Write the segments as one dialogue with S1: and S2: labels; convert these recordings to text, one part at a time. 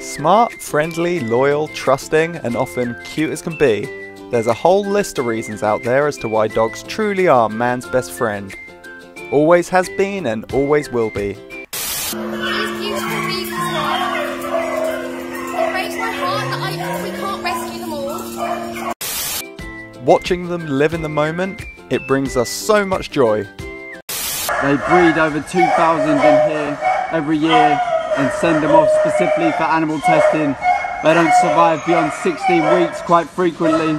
S1: Smart, friendly, loyal, trusting, and often cute as can be, there's a whole list of reasons out there as to why dogs truly are man's best friend. Always has been and always will be.
S2: These beautiful beasts as well. It breaks my heart that we can't rescue them all.
S1: Watching them live in the moment, it brings us so much joy.
S3: They breed over 2,000 in here every year and send them off specifically for animal testing. They don't survive beyond 16 weeks quite frequently.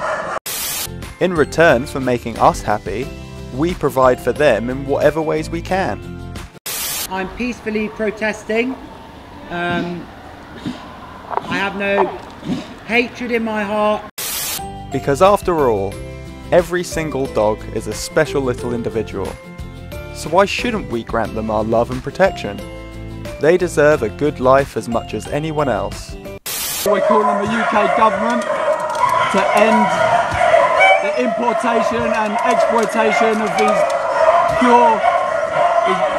S1: In return for making us happy, we provide for them in whatever ways we can.
S4: I'm peacefully protesting. I have no hatred in my heart.
S1: Because after all, every single dog is a special little individual. So why shouldn't we grant them our love and protection? They deserve a good life as much as anyone else.
S3: We're calling the UK government to end the importation and exploitation of these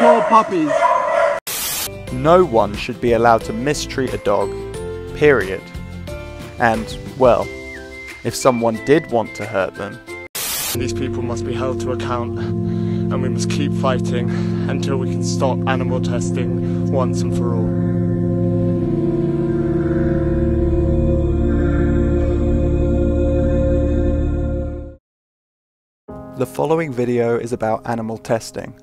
S3: poor puppies.
S1: No one should be allowed to mistreat a dog, period. And, well, if someone did want to hurt them,
S5: these people must be held to account, and we must keep fighting until we can stop animal testing once and for all.
S1: The following video is about animal testing.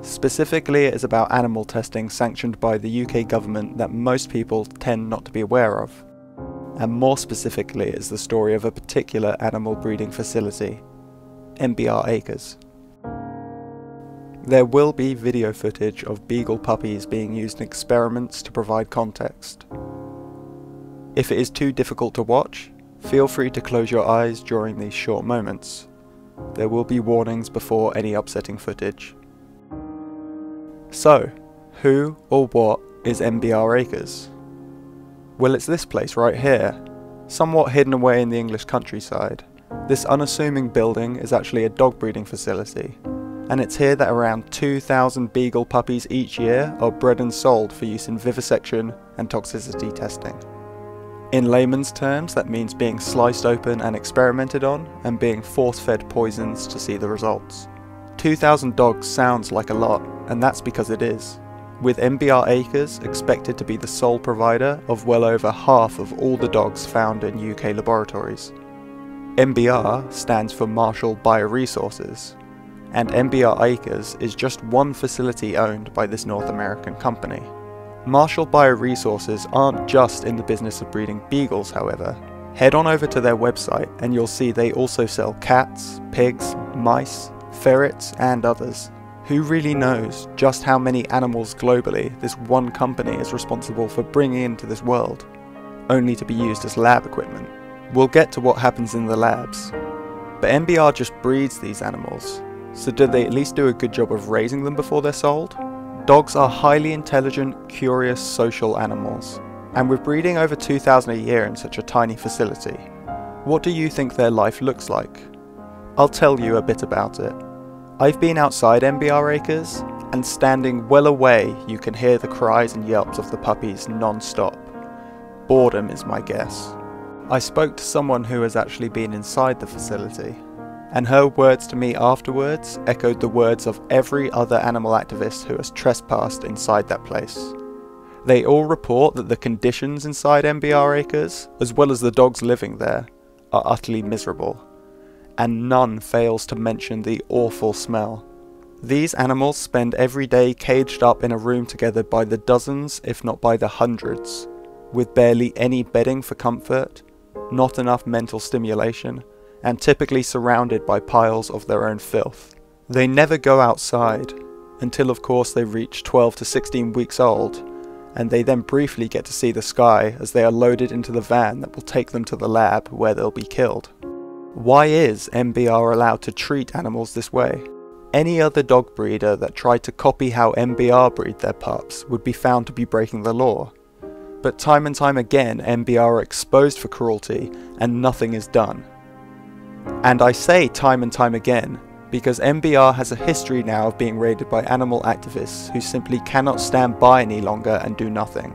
S1: Specifically, it is about animal testing sanctioned by the UK government that most people tend not to be aware of. And more specifically, it is the story of a particular animal breeding facility, MBR Acres. There will be video footage of beagle puppies being used in experiments to provide context. If it is too difficult to watch, feel free to close your eyes during these short moments. There will be warnings before any upsetting footage. So, who or what is MBR Acres? Well, it's this place right here, somewhat hidden away in the English countryside. This unassuming building is actually a dog breeding facility, and it's here that around 2,000 beagle puppies each year are bred and sold for use in vivisection and toxicity testing. In layman's terms, that means being sliced open and experimented on, and being force-fed poisons to see the results. 2,000 dogs sounds like a lot, and that's because it is, with MBR Acres expected to be the sole provider of well over half of all the dogs found in UK laboratories. MBR stands for Marshall Bioresources, and MBR Acres is just one facility owned by this North American company. Marshall Bioresources aren't just in the business of breeding beagles, however. Head on over to their website and you'll see they also sell cats, pigs, mice, ferrets and others. Who really knows just how many animals globally this one company is responsible for bringing into this world, only to be used as lab equipment? We'll get to what happens in the labs, but MBR just breeds these animals, so do they at least do a good job of raising them before they're sold? Dogs are highly intelligent, curious, social animals, and with breeding over 2,000 a year in such a tiny facility, what do you think their life looks like? I'll tell you a bit about it. I've been outside MBR Acres, and standing well away you can hear the cries and yelps of the puppies non-stop. Boredom is my guess. I spoke to someone who has actually been inside the facility, and her words to me afterwards echoed the words of every other animal activist who has trespassed inside that place. They all report that the conditions inside MBR Acres, as well as the dogs living there, are utterly miserable, and none fails to mention the awful smell. These animals spend every day caged up in a room together by the dozens, if not by the hundreds, with barely any bedding for comfort, not enough mental stimulation, and typically surrounded by piles of their own filth. They never go outside, until of course they reach 12 to 16 weeks old, and they then briefly get to see the sky as they are loaded into the van that will take them to the lab where they'll be killed. Why is MBR allowed to treat animals this way? Any other dog breeder that tried to copy how MBR breed their pups would be found to be breaking the law. But time and time again, MBR are exposed for cruelty and nothing is done. And I say time and time again, because MBR has a history now of being raided by animal activists who simply cannot stand by any longer and do nothing.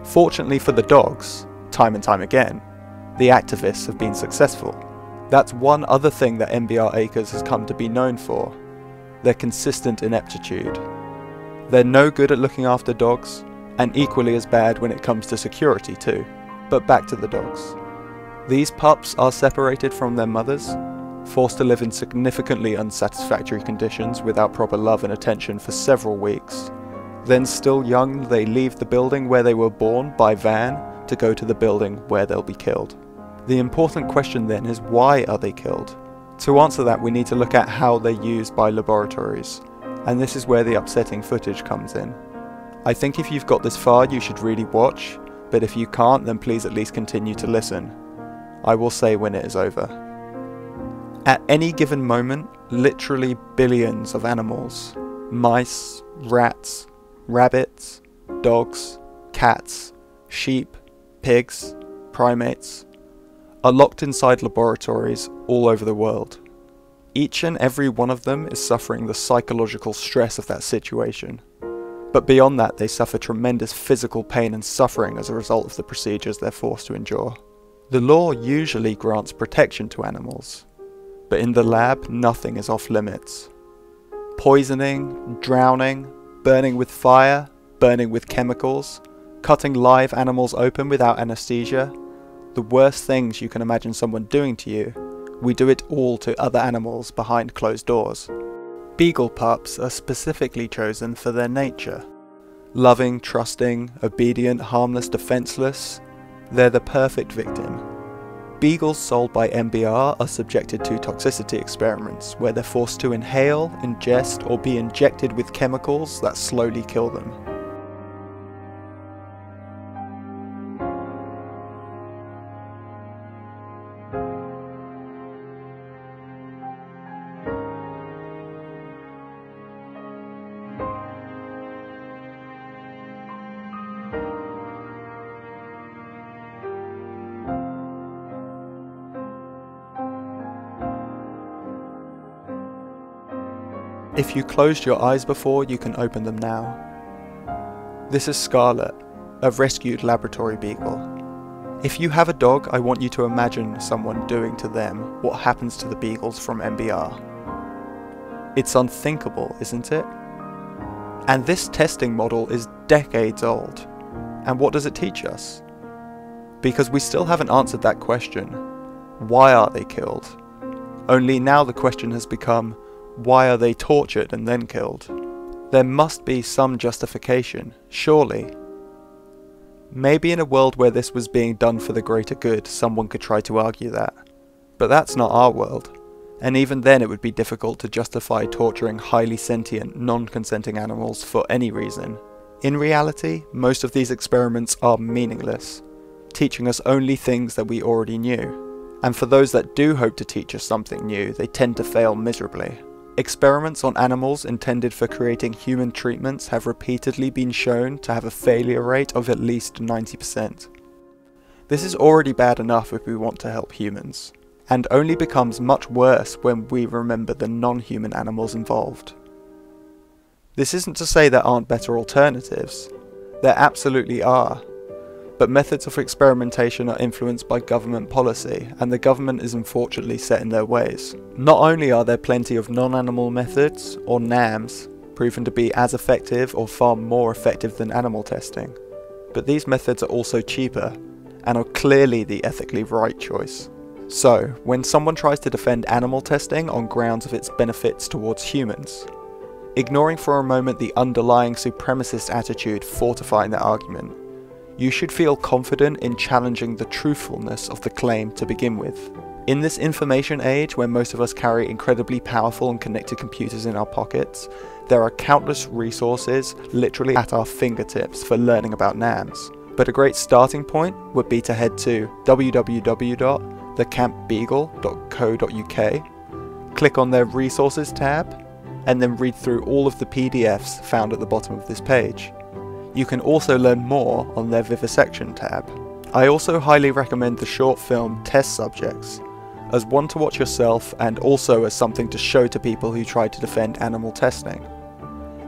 S1: Fortunately for the dogs, time and time again, the activists have been successful. That's one other thing that MBR Acres has come to be known for: their consistent ineptitude. They're no good at looking after dogs, and equally as bad when it comes to security too. But back to the dogs. These pups are separated from their mothers, forced to live in significantly unsatisfactory conditions without proper love and attention for several weeks. Then, still young, they leave the building where they were born by van to go to the building where they'll be killed. The important question then is, why are they killed? To answer that, we need to look at how they're used by laboratories, and this is where the upsetting footage comes in. I think if you've got this far, you should really watch, but if you can't, then please at least continue to listen. I will say when it is over. At any given moment, literally billions of animals, mice, rats, rabbits, dogs, cats, sheep, pigs, primates, are locked inside laboratories all over the world. Each and every one of them is suffering the psychological stress of that situation. But beyond that, they suffer tremendous physical pain and suffering as a result of the procedures they're forced to endure. The law usually grants protection to animals, but in the lab, nothing is off limits. Poisoning, drowning, burning with fire, burning with chemicals, cutting live animals open without anesthesia, the worst things you can imagine someone doing to you, we do it all to other animals behind closed doors. Beagle pups are specifically chosen for their nature. Loving, trusting, obedient, harmless, defenseless, they're the perfect victim. Beagles sold by MBR are subjected to toxicity experiments where they're forced to inhale, ingest, or be injected with chemicals that slowly kill them. If you closed your eyes before, you can open them now. This is Scarlet, a rescued laboratory beagle. If you have a dog, I want you to imagine someone doing to them what happens to the beagles from MBR. It's unthinkable, isn't it? And this testing model is decades old. And what does it teach us? Because we still haven't answered that question. Why are they killed? Only now the question has become, why are they tortured and then killed? There must be some justification, surely. Maybe in a world where this was being done for the greater good, someone could try to argue that. But that's not our world, and even then it would be difficult to justify torturing highly sentient, non-consenting animals for any reason. In reality, most of these experiments are meaningless, teaching us only things that we already knew. And for those that do hope to teach us something new, they tend to fail miserably. Experiments on animals intended for creating human treatments have repeatedly been shown to have a failure rate of at least 90%. This is already bad enough if we want to help humans, and only becomes much worse when we remember the non-human animals involved. This isn't to say there aren't better alternatives. There absolutely are. But methods of experimentation are influenced by government policy, and the government is unfortunately set in their ways. Not only are there plenty of non-animal methods, or NAMs, proven to be as effective or far more effective than animal testing, but these methods are also cheaper, and are clearly the ethically right choice. So, when someone tries to defend animal testing on grounds of its benefits towards humans, ignoring for a moment the underlying supremacist attitude fortifying their argument, you should feel confident in challenging the truthfulness of the claim to begin with. In this information age where most of us carry incredibly powerful and connected computers in our pockets, there are countless resources literally at our fingertips for learning about NAMs. But a great starting point would be to head to www.thecampbeagle.co.uk, click on their resources tab, and then read through all of the PDFs found at the bottom of this page. You can also learn more on their Vivisection tab. I also highly recommend the short film Test Subjects, as one to watch yourself and also as something to show to people who try to defend animal testing.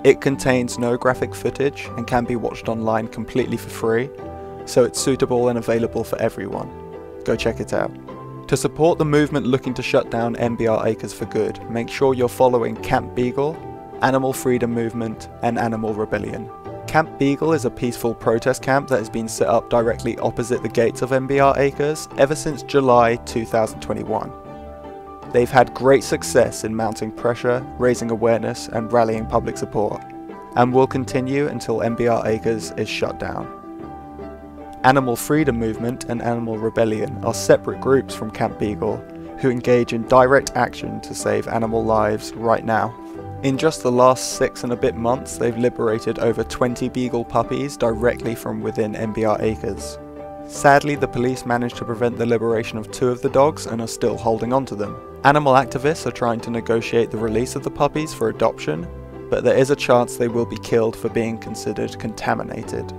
S1: It contains no graphic footage and can be watched online completely for free, so it's suitable and available for everyone. Go check it out. To support the movement looking to shut down MBR Acres for good, make sure you're following Camp Beagle, Animal Freedom Movement, and Animal Rebellion. Camp Beagle is a peaceful protest camp that has been set up directly opposite the gates of MBR Acres ever since July 2021. They've had great success in mounting pressure, raising awareness, and rallying public support, and will continue until MBR Acres is shut down. Animal Freedom Movement and Animal Rebellion are separate groups from Camp Beagle who engage in direct action to save animal lives right now. In just the last 6 and a bit months, they've liberated over 20 beagle puppies directly from within MBR Acres. Sadly, the police managed to prevent the liberation of 2 of the dogs and are still holding on to them. Animal activists are trying to negotiate the release of the puppies for adoption, but there is a chance they will be killed for being considered contaminated.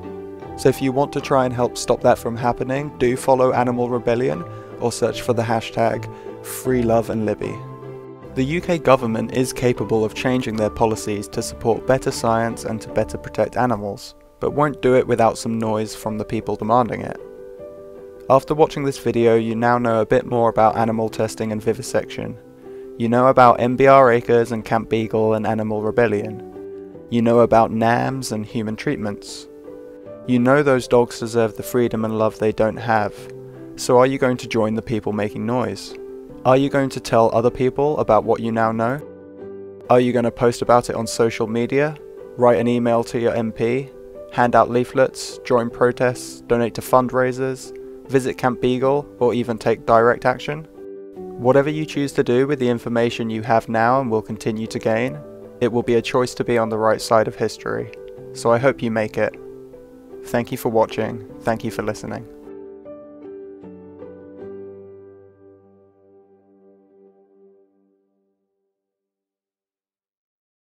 S1: So if you want to try and help stop that from happening, do follow Animal Rebellion or search for the hashtag #FreeLoveAndLibby. The UK government is capable of changing their policies to support better science and to better protect animals, but won't do it without some noise from the people demanding it. After watching this video, you now know a bit more about animal testing and vivisection. You know about MBR Acres and Camp Beagle and Animal Rebellion. You know about NAMs and human treatments. You know those dogs deserve the freedom and love they don't have. So are you going to join the people making noise? Are you going to tell other people about what you now know? Are you going to post about it on social media, write an email to your MP, hand out leaflets, join protests, donate to fundraisers, visit Camp Beagle, or even take direct action? Whatever you choose to do with the information you have now and will continue to gain, it will be a choice to be on the right side of history. So I hope you make it. Thank you for watching, thank you for listening.